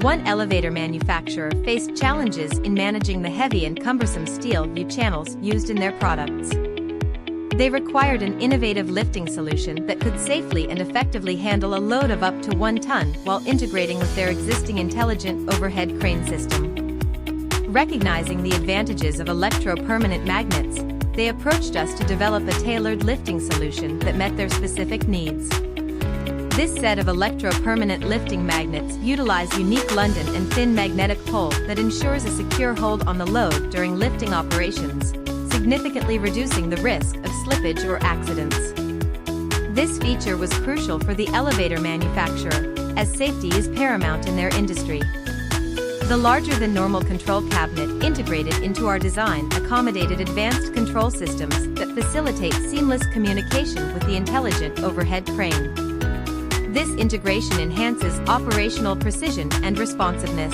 One elevator manufacturer faced challenges in managing the heavy and cumbersome steel U-channels used in their products. They required an innovative lifting solution that could safely and effectively handle a load of up to 1 ton while integrating with their existing intelligent overhead crane system. Recognizing the advantages of electro-permanent magnets, they approached us to develop a tailored lifting solution that met their specific needs. This set of electro-permanent lifting magnets utilize unique London and thin magnetic pole that ensures a secure hold on the load during lifting operations, significantly reducing the risk of slippage or accidents. This feature was crucial for the elevator manufacturer, as safety is paramount in their industry. The larger-than-normal control cabinet integrated into our design accommodated advanced control systems that facilitate seamless communication with the intelligent overhead crane. This integration enhances operational precision and responsiveness.